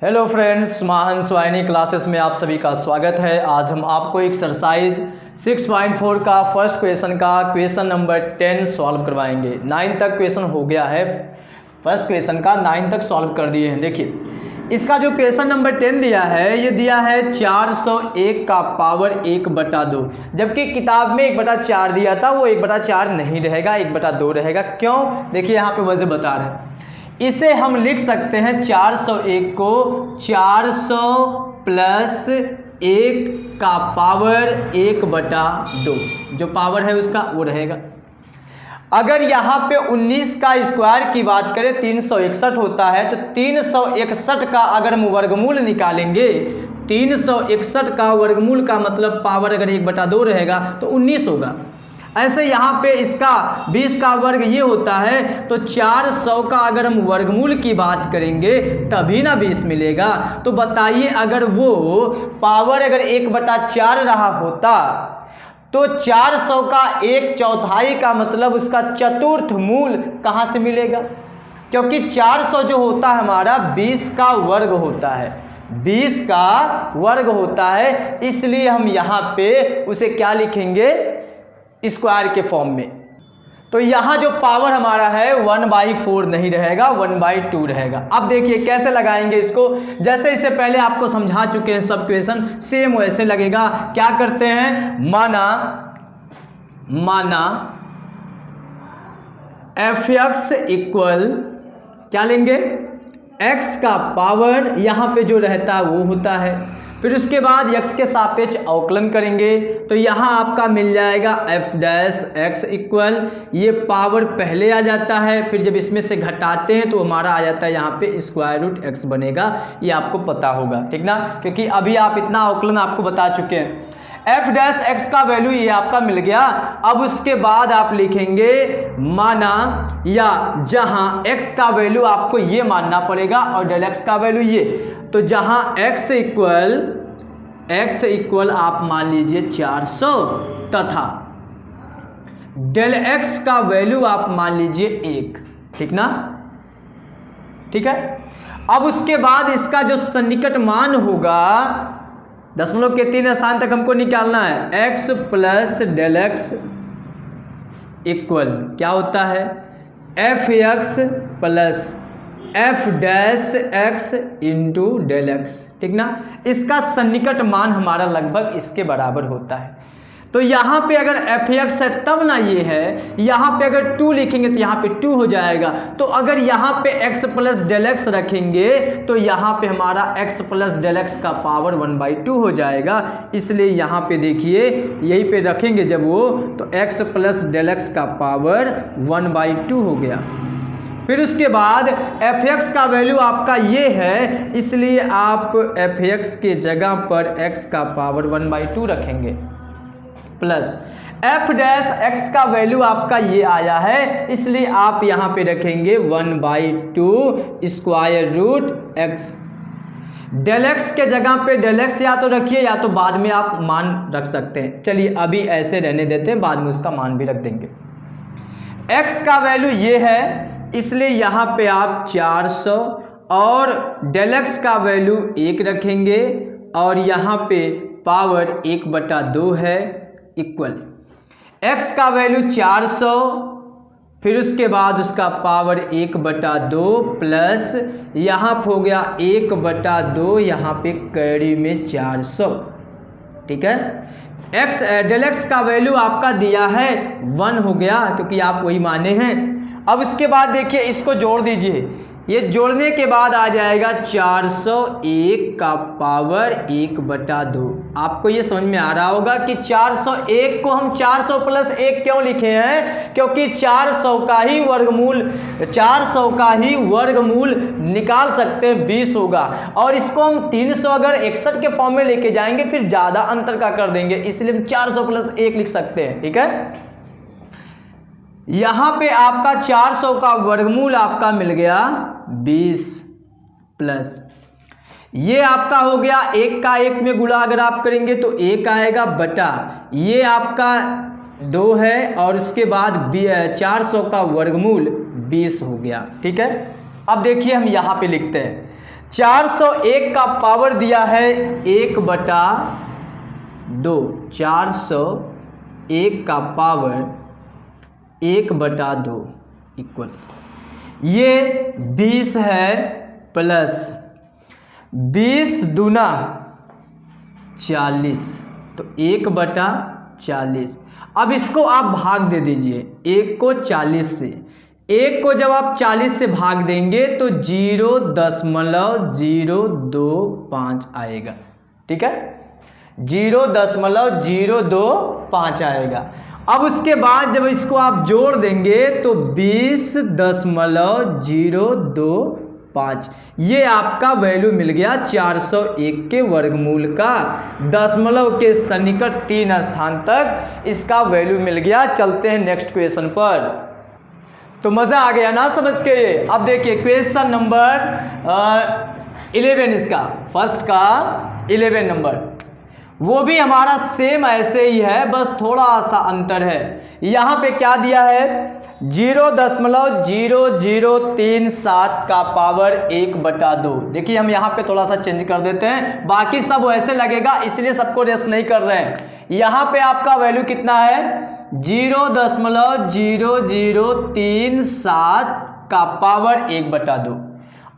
Hello friends, महान वाहिनी classes में आप सभी का स्वागत है। आज हम आपको एक्सरसाइज 6.4 का फर्स्ट क्वेश्चन का क्वेश्चन नंबर 10 सॉल्व करवाएंगे। 9 तक क्वेश्चन हो गया है, फर्स्ट क्वेश्चन का 9 तक सॉल्व कर दिए हैं। देखिए, इसका जो क्वेश्चन नंबर 10 दिया है, ये दिया है 401 का पावर 1/2, जबकि किताब में 1/4 दिया था। वो 1/4 नहीं रहेगा, 1/2 रहेगा। क्यों? देखिए यहाँ पे वजह बता रहे हैं। इसे हम लिख सकते हैं 401 को 400 प्लस 1 का पावर 1/2, जो पावर है उसका वो रहेगा। अगर यहाँ पे 19 का स्क्वायर की बात करें 361 होता है, तो 361 का अगर हम वर्गमूल निकालेंगे, 361 का वर्गमूल का मतलब पावर अगर 1/2 रहेगा तो 19 होगा। ऐसे यहाँ पे इसका 20 का वर्ग ये होता है, तो 400 का अगर हम वर्गमूल की बात करेंगे तभी ना 20 मिलेगा। तो बताइए, अगर वो पावर अगर 1/4 रहा होता तो 400 का 1/4 का मतलब उसका चतुर्थ मूल कहाँ से मिलेगा? क्योंकि 400 जो होता है हमारा 20 का वर्ग होता है, 20 का वर्ग होता है। इसलिए हम यहाँ पे उसे क्या लिखेंगे? स्क्वायर के फॉर्म में। तो यहाँ जो पावर हमारा है 1/4 नहीं रहेगा, 1/2 रहेगा। अब देखिए कैसे लगाएंगे इसको। जैसे इससे पहले आपको समझा चुके हैं सब क्वेश्चन, सेम वैसे लगेगा। क्या करते हैं? माना fx इक्वल क्या लेंगे? x का पावर यहाँ पे जो रहता है वो होता है। फिर उसके बाद x के सापेक्ष अवकलन करेंगे, तो यहाँ आपका मिल जाएगा f' इक्वल, ये पावर पहले आ जाता है, फिर जब इसमें से घटाते हैं तो हमारा आ जाता है यहाँ पे √x बनेगा। ये आपको पता होगा, ठीक ना? क्योंकि अभी आप इतना अवकलन आपको बता चुके हैं। f' का वैल्यू ये आपका मिल गया। अब उसके बाद आप लिखेंगे माना, या जहां x का वैल्यू आपको ये मानना पड़ेगा और ∆x का वैल्यू ये, तो जहां x इक्वल आप मान लीजिए 400 तथा ∆x का वैल्यू आप मान लीजिए 1, ठीक ना? ठीक है। अब उसके बाद इसका जो सन्निकट मान होगा, दशमलव के 3 स्थान तक हमको निकालना है। x प्लस ∆x इक्वल क्या होता है? fx plus f' into ∆x, ठीक ना? इसका सन्निकट मान हमारा लगभग इसके बराबर होता है। तो यहाँ पे अगर fx है तब ना ये है, यहाँ पे अगर 2 लिखेंगे तो यहाँ पे 2 हो जाएगा। तो अगर यहाँ पे x प्लस ∆x रखेंगे तो यहाँ पे हमारा x प्लस ∆x का पावर 1/2 हो जाएगा। इसलिए यहाँ पे देखिए, यही पे रखेंगे जब वो, तो x प्लस ∆x का पावर 1/2 हो गया। फिर उसके बाद fx का वैल्यू आपका ये है, इसलिए आप fx के जगह पर x का पावर 1/2 रखेंगे, प्लस f' का वैल्यू आपका ये आया है, इसलिए आप यहाँ पे रखेंगे 1/2 स्क्वायर रूट x। ∆x के जगह पे ∆x या तो रखिए या तो बाद में आप मान रख सकते हैं। चलिए अभी ऐसे रहने देते हैं, बाद में उसका मान भी रख देंगे। x का वैल्यू ये है, इसलिए यहाँ पे आप 400 और ∆x का वैल्यू 1 rखेंगे और यहाँ पे पावर 1/2 है, इक्वल x का वैल्यू 400, फिर उसके बाद उसका पावर 1/2 प्लस यहाँ पे हो गया 1/2, यहाँ पे कैरी में 400, ठीक है। ∆x का वैल्यू आपका दिया है 1 हो गया, क्योंकि आप वही माने हैं। अब इसके बाद देखिए इसको जोड़ दीजिए, ये जोड़ने के बाद आ जाएगा 401 का पावर 1/2। आपको ये समझ में आ रहा होगा कि 401 को हम 400 प्लस 1 क्यों लिखे हैं? क्योंकि 400 का ही वर्गमूल निकाल सकते हैं, 20 होगा। और इसको हम 300 अगर 61 के फॉर्म में लेके जाएंगे फिर ज़्यादा अंतर का कर देंगे, इसलिए हम 400 प्लस 1 लिख सकते हैं, ठीक है। यहाँ पे आपका 400 का वर्गमूल आपका मिल गया 20 प्लस ये आपका हो गया 1 का 1 में गुणा अगर आप करेंगे तो 1 आएगा बटा ये आपका 2 है और उसके बाद 400 का वर्गमूल 20 हो गया, ठीक है। अब देखिए हम यहाँ पे लिखते हैं 401 का पावर दिया है 1/2, 401 का पावर 1/2 इक्वल, ये 20 है प्लस 20 दूना 40, तो 1/40। अब इसको आप भाग दे दीजिए, 1 को 40 से, 1 को जब आप 40 से भाग देंगे तो 0.025 आएगा, ठीक है, 0.025 आएगा। अब उसके बाद जब इसको आप जोड़ देंगे तो 20.025, ये आपका वैल्यू मिल गया 401 के वर्गमूल का, दशमलव के सन्निकट 3 स्थान तक इसका वैल्यू मिल गया। चलते हैं नेक्स्ट क्वेश्चन पर। तो मज़ा आ गया ना समझ के। अब देखिए क्वेश्चन नंबर 11, इसका फर्स्ट का 11 नंबर, वो भी हमारा सेम ऐसे ही है, बस थोड़ा सा अंतर है। यहाँ पे क्या दिया है, 0.0037 का पावर 1/2। देखिए हम यहाँ पे थोड़ा सा चेंज कर देते हैं, बाकी सब वैसे लगेगा इसलिए सबको रेस्ट नहीं कर रहे हैं। यहाँ पे आपका वैल्यू कितना है, 0.0037 का पावर 1/2।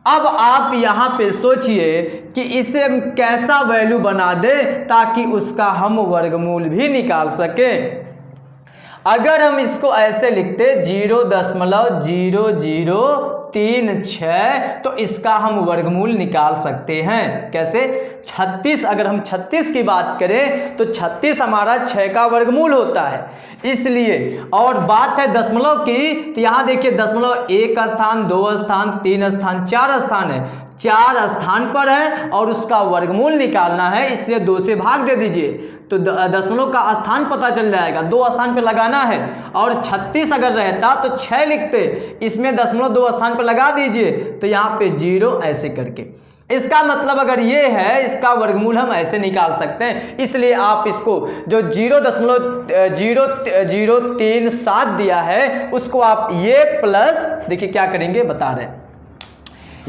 अब आप यहाँ पे सोचिए कि इसे हम कैसा वैल्यू बना दें ताकि उसका हम वर्गमूल भी निकाल सकें। अगर हम इसको ऐसे लिखते 0.0036, तो इसका हम वर्गमूल निकाल सकते हैं। कैसे, 36, अगर हम 36 की बात करें तो 36 हमारा 6 का वर्गमूल होता है, इसलिए। और बात है दशमलव की, तो यहाँ देखिए दशमलव 1 स्थान, 2 स्थान, 3 स्थान, 4 स्थान है, 4 स्थान पर है और उसका वर्गमूल निकालना है, इसलिए 2 से भाग दे दीजिए तो दशमलव का स्थान पता चल जाएगा, 2 स्थान पर लगाना है। और 36 अगर रहता तो 6 लिखते, इसमें दशमलव 2 स्थान पर लगा दीजिए, तो यहाँ पे 0 ऐसे करके। इसका मतलब अगर ये है, इसका वर्गमूल हम ऐसे निकाल सकते हैं, इसलिए आप इसको जो 0.0037 दिया है उसको आप ये प्लस, देखिए क्या करेंगे बता रहे हैं,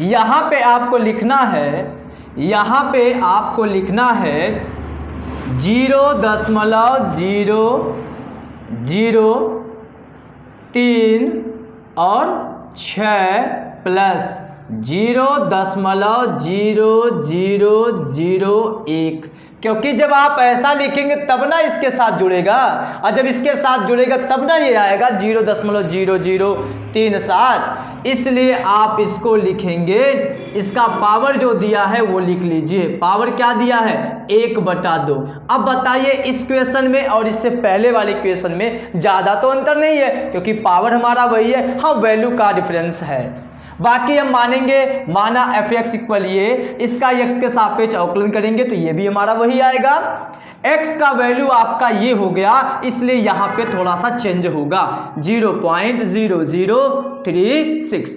यहाँ पे आपको लिखना है, यहाँ पे आपको लिखना है 0.003 और 6 प्लस 0.0001, क्योंकि जब आप ऐसा लिखेंगे तब ना इसके साथ जुड़ेगा, और जब इसके साथ जुड़ेगा तब ना ये आएगा 0.0037, इसलिए आप इसको लिखेंगे, इसका पावर जो दिया है वो लिख लीजिए। पावर क्या दिया है, 1/2। अब बताइए इस क्वेश्चन में और इससे पहले वाले क्वेश्चन में ज़्यादा तो अंतर नहीं है, क्योंकि पावर हमारा वही है, हाँ वैल्यू का डिफरेंस है। बाकी हम मानेंगे, माना fx इक्वल ये, इसका x के सापेक्ष अवकलन करेंगे तो ये भी हमारा वही आएगा। x का वैल्यू आपका ये हो गया, इसलिए यहाँ पे थोड़ा सा चेंज होगा, 0.0036।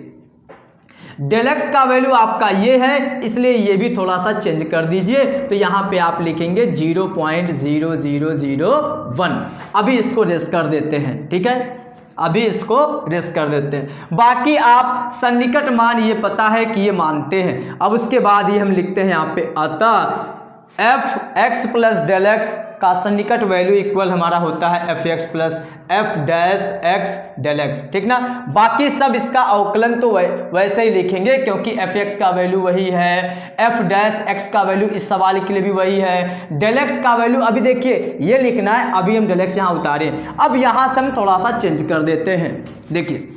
डेल x का वैल्यू आपका ये है, इसलिए ये भी थोड़ा सा चेंज कर दीजिए, तो यहाँ पे आप लिखेंगे 0.0001। अभी इसको रेस कर देते हैं, ठीक है, अभी इसको रेस कर देते हैं। बाकी आप सन्निकट मान ये पता है कि ये मानते हैं। अब उसके बाद ये हम लिखते हैं यहाँ पे, अतः fx प्लस डेल एक्स का सन्निकट वैल्यू इक्वल हमारा होता है fx plus f dash x del X, ठीक ना। बाकी सब इसका अवकलन तो वैसे ही लिखेंगे, क्योंकि fx का वैल्यू वही है, f डैश x का वैल्यू इस सवाल के लिए भी वही है, डेल x का वैल्यू अभी देखिए ये लिखना है, अभी हम डेल x यहाँ उतारें। अब यहाँ से हम थोड़ा सा चेंज कर देते हैं, देखिए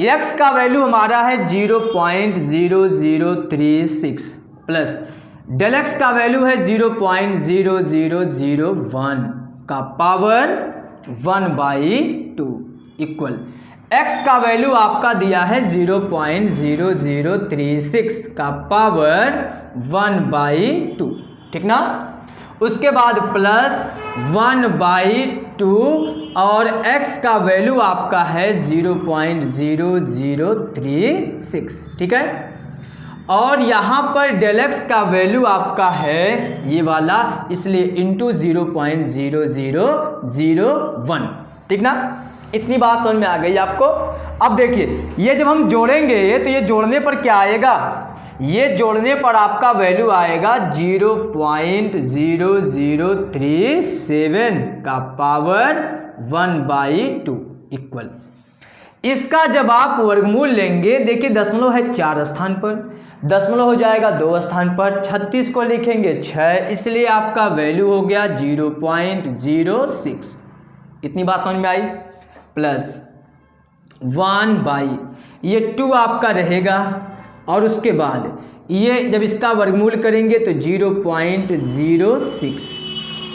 x का वैल्यू हमारा है 0.0036 प्लस डेल एक्स का वैल्यू है 0.0001 का पावर 1/2 इक्वल x का वैल्यू आपका दिया है 0.0036 का पावर 1/2, ठीक ना। उसके बाद प्लस 1/2 और x का वैल्यू आपका है 0.0036, ठीक है। और यहाँ पर डेल एक्स का वैल्यू आपका है ये वाला, इसलिए इंटू 0.0001, ठीक ना। इतनी बात समझ में आ गई आपको। अब देखिए ये जब हम जोड़ेंगे तो ये जोड़ने पर क्या आएगा, ये जोड़ने पर आपका वैल्यू आएगा 0.0037 का पावर 1/2 इक्वल। इसका जब आप वर्गमूल लेंगे, देखिए दशमलव है 4 स्थान पर, दशमलव हो जाएगा 2 स्थान पर, 36 को लिखेंगे 6, इसलिए आपका वैल्यू हो गया 0.06। इतनी बात समझ में आई। प्लस 1/, ये 2 आपका रहेगा, और उसके बाद ये जब इसका वर्गमूल करेंगे तो 0.06,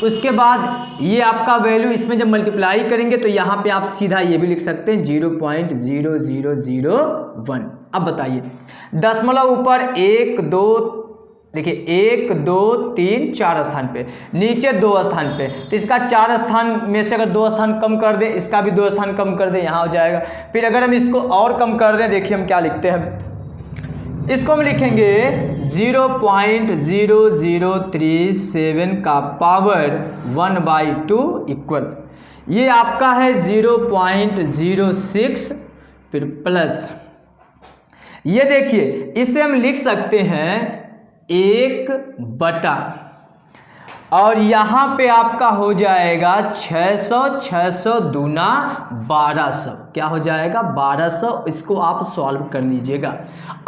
उसके बाद ये आपका वैल्यू इसमें जब मल्टीप्लाई करेंगे तो यहाँ पे आप सीधा ये भी लिख सकते हैं 0.0001। अब बताइए, दशमलव ऊपर 1 2, देखिए 1 2 3 4 स्थान पे, नीचे 2 स्थान पे, तो इसका 4 स्थान में से अगर 2 स्थान कम कर दें, इसका भी 2 स्थान कम कर दें, यहाँ हो जाएगा। फिर अगर हम इसको और कम कर दें, देखिए हम क्या लिखते हैं, इसको हम लिखेंगे 0.0037 का पावर 1/2 इक्वल, ये आपका है 0.06, फिर प्लस ये देखिए इसे हम लिख सकते हैं 1/, और यहाँ पे आपका हो जाएगा 600, 600 दूना 1200, क्या हो जाएगा 1200। इसको आप सॉल्व कर लीजिएगा।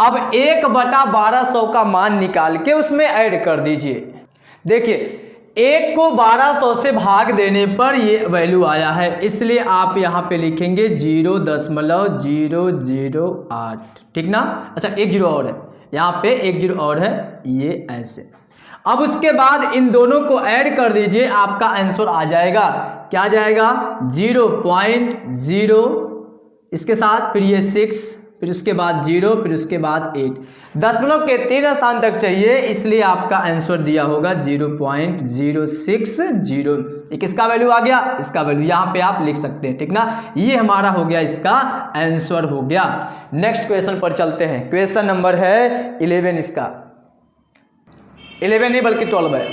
अब 1/1200 का मान निकाल के उसमें ऐड कर दीजिए। देखिए 1 को 1200 से भाग देने पर ये वैल्यू आया है, इसलिए आप यहाँ पे लिखेंगे 0.008, ठीक ना। अच्छा एक 0 और है, यहाँ पे एक 0 और है, ये ऐसे। अब उसके बाद इन दोनों को ऐड कर दीजिए, आपका आंसर आ जाएगा, क्या आ जाएगा 0.0, इसके साथ फिर ये 6, फिर उसके बाद 0, फिर उसके बाद 8, दशमलव के 3 स्थान तक चाहिए, इसलिए आपका आंसर दिया होगा 0.060। ये किसका वैल्यू आ गया, इसका वैल्यू यहाँ पे आप लिख सकते हैं, ठीक ना। ये हमारा हो गया, इसका आंसर हो गया। नेक्स्ट क्वेश्चन पर चलते हैं। क्वेश्चन नंबर है 11, इसका 11 नहीं बल्कि 12 है।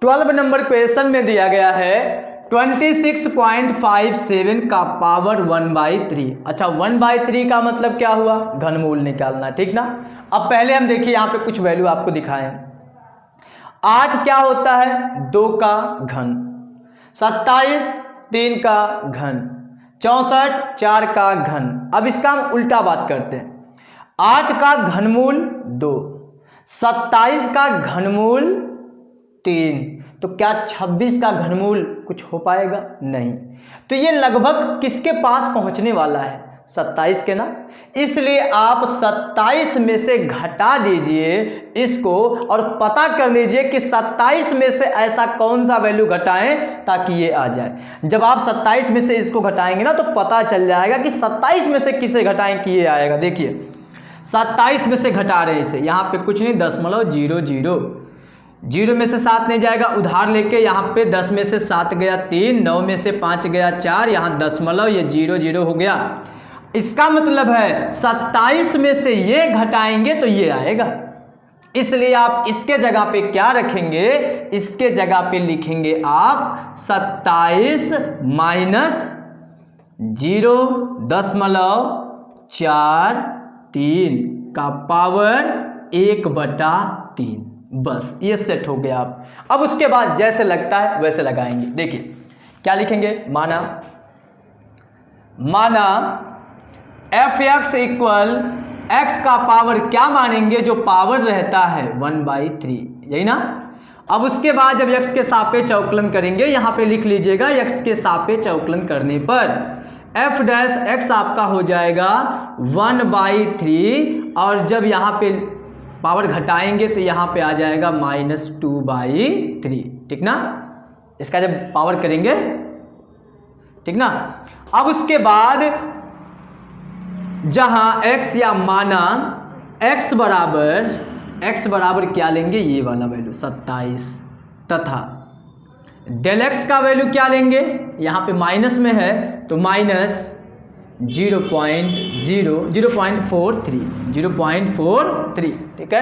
12 नंबर क्वेश्चन में दिया गया है 26.57 का पावर 1/3। अच्छा 1/3 का मतलब क्या हुआ, घनमूल निकालना, ठीक ना। अब पहले हम देखिए यहाँ पे कुछ वैल्यू आपको दिखाएं। 8 क्या होता है, 2 का घन, 27 3 का घन, 64 4 का घन। अब इसका हम उल्टा बात करते हैं, 8 का घनमूल 2, 27 का घनमूल 3, तो क्या 26 का घनमूल कुछ हो पाएगा, नहीं। तो ये लगभग किसके पास पहुंचने वाला है, 27 के ना। इसलिए आप 27 में से घटा दीजिए इसको और पता कर लीजिए कि 27 में से ऐसा कौन सा वैल्यू घटाएं ताकि ये आ जाए। जब आप 27 में से इसको घटाएंगे ना तो पता चल जाएगा कि 27 में से किसे घटाएं कि ये आएगा। देखिए 27 में से घटा रहे इसे, यहाँ पे कुछ नहीं, 0.00, 0 में से 7 नहीं जाएगा, उधार लेके यहाँ पे 10 में से 7 गया 3, 9 में से 5 गया 4, यहाँ दशमलव, ये 0 हो गया। इसका मतलब है 27 में से ये घटाएंगे तो ये आएगा। इसलिए आप इसके जगह पे क्या रखेंगे, इसके जगह पे लिखेंगे आप 27 माइनस 0.43 का पावर 1/3, बस ये सेट हो गया। आप अब उसके बाद जैसे लगता है वैसे लगाएंगे। देखिए क्या लिखेंगे, माना f(x) इक्वल x का पावर क्या मानेंगे, जो पावर रहता है 1/3, यही ना। अब उसके बाद जब x के सापेक्ष अवकलन करेंगे, यहाँ पे लिख लीजिएगा, x के सापेक्ष अवकलन करने पर f' आपका हो जाएगा 1/3, और जब यहाँ पे पावर घटाएंगे तो यहाँ पे आ जाएगा -2/3, ठीक ना। इसका जब पावर करेंगे, ठीक ना। अब उसके बाद जहाँ x या माना x बराबर क्या लेंगे, ये वाला वैल्यू 27, तथा डेल x का वैल्यू क्या लेंगे, यहाँ पे माइनस में है तो -0.43, ठीक है।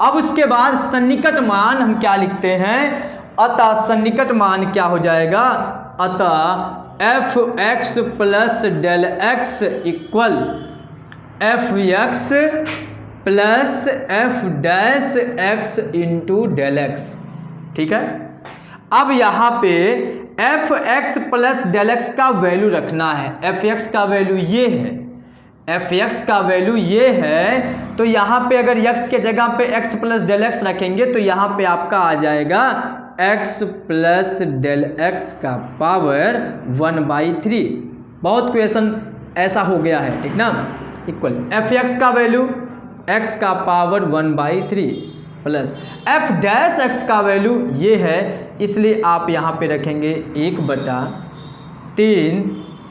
अब उसके बाद सन्निकट मान हम क्या लिखते हैं, अतः सन्निकट मान क्या हो जाएगा, अतः f(x) plus del x equal f(x) plus F dash X into del X. ठीक है, अब यहाँ पे F X plus del X का वैल्यू रखना है। एफ एक्स का वैल्यू ये है, एफ एक्स का वैल्यू ये है, तो यहाँ पे अगर x के जगह पे x प्लस डेल एक्स रखेंगे तो यहाँ पे आपका आ जाएगा x प्लस डेल एक्स का पावर 1/3। बहुत क्वेश्चन ऐसा हो गया है, ठीक ना। इक्वल एफ एक्स का वैल्यू x का power 1/3 plus F dash x का वैल्यू ये है, इसलिए आप यहाँ पे रखेंगे 1/3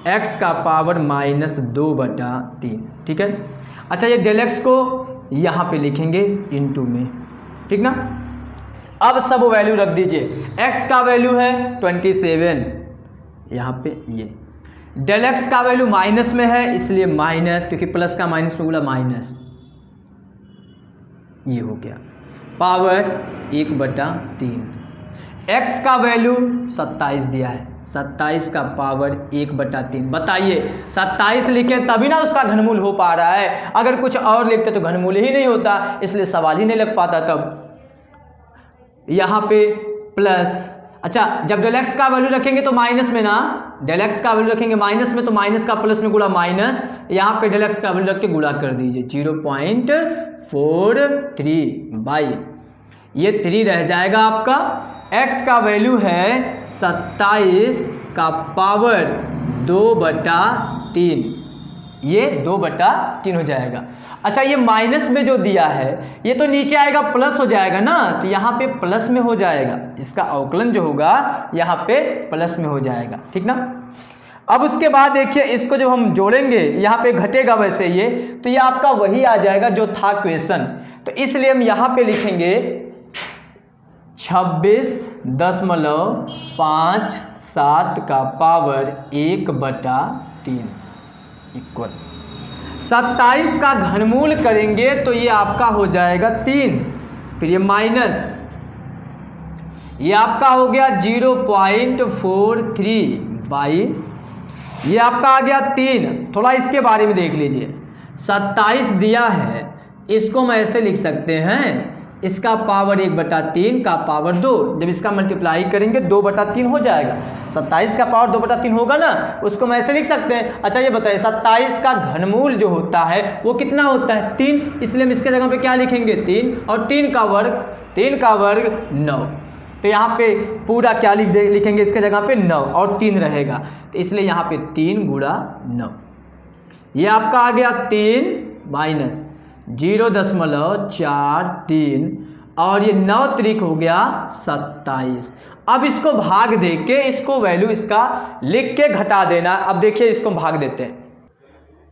x का पावर -2/3। ठीक है, अच्छा ये डेल एक्स को यहाँ पे लिखेंगे इनटू में, ठीक ना। अब सब वैल्यू रख दीजिए। x का वैल्यू है 27, यहाँ पे ये डेल एक्स का वैल्यू माइनस में है, इसलिए माइनस, क्योंकि प्लस का माइनस में बोला माइनस, ये हो गया पावर 1/3। x का वैल्यू 27 दिया है, 27 का पावर 1/3। बताइए 27 लिखें तभी ना उसका घनमूल हो पा रहा है, अगर कुछ और लिखते तो घनमूल ही नहीं होता, इसलिए सवाल ही नहीं लग पाता। तब यहाँ पे प्लस, अच्छा जब डेल एक्स का वैल्यू रखेंगे तो माइनस में ना, डेल एक्स का वैल्यू रखेंगे माइनस में तो माइनस का प्लस में गुणा माइनस, यहाँ पे डेल एक्स का वैल्यू रख के गुणा कर दीजिए 0.43 ये 3 रह जाएगा आपका। x का वैल्यू है 27 का पावर 2/3, ये 2/3 हो जाएगा। अच्छा ये माइनस में जो दिया है ये तो नीचे आएगा प्लस हो जाएगा ना, तो यहाँ पे प्लस में हो जाएगा, इसका अवकलन जो होगा यहाँ पे प्लस में हो जाएगा, ठीक ना। अब उसके बाद देखिए इसको जब हम जोड़ेंगे यहाँ पे घटेगा वैसे ये, तो ये आपका वही आ जाएगा जो था क्वेश्चन, तो इसलिए हम यहाँ पे लिखेंगे 26.57 का पावर 1/3 इक्वल 27 का घनमूल करेंगे तो ये आपका हो जाएगा 3, फिर ये माइनस, ये आपका हो गया 0.43 ये आपका आ गया 3। थोड़ा इसके बारे में देख लीजिए, 27 दिया है, इसको हम ऐसे लिख सकते हैं, इसका पावर 1/3 का पावर 2, जब इसका मल्टीप्लाई करेंगे 2/3 हो जाएगा। 27 का पावर 2/3 होगा ना, उसको हम ऐसे लिख सकते हैं। अच्छा ये बताइए 27 का घनमूल जो होता है वो कितना होता है 3, इसलिए हम इसके जगह पे क्या लिखेंगे 3, और 3 का वर्ग 9, तो यहाँ पे पूरा क्या लिखेंगे इसके जगह पे 9 और 3 रहेगा, तो इसलिए यहाँ पे 3 गुणा 9, ये आपका आ गया 3 माइनस 0.43 और ये 9 त्रिक हो गया 27। अब इसको भाग दे के इसको वैल्यू इसका लिख के घटा देना। अब देखिए इसको भाग देते हैं,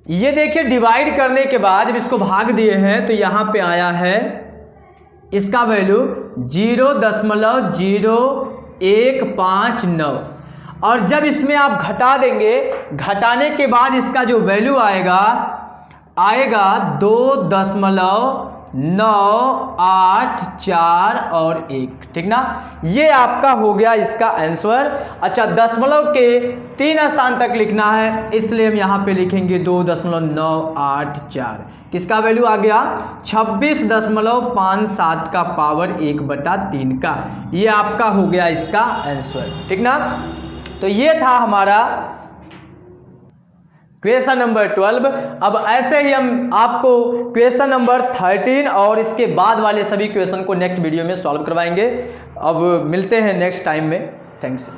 ये देखिए डिवाइड करने के बाद जब इसको भाग दिए हैं तो यहाँ पे आया है इसका वैल्यू 0.0159, और जब इसमें आप घटा देंगे, घटाने के बाद इसका जो वैल्यू आएगा 2.984 और 1, ठीक ना। ये आपका हो गया इसका आंसर। अच्छा दशमलव के 3 स्थान तक लिखना है, इसलिए हम यहाँ पे लिखेंगे 2.984, किसका वैल्यू आ गया 26.57 का पावर 1/3 का, ये आपका हो गया इसका आंसर, ठीक ना। तो ये था हमारा क्वेश्चन नंबर 12। अब ऐसे ही हम आपको क्वेश्चन नंबर 13 और इसके बाद वाले सभी क्वेश्चन को नेक्स्ट वीडियो में सॉल्व करवाएंगे। अब मिलते हैं नेक्स्ट टाइम में। थैंक्स।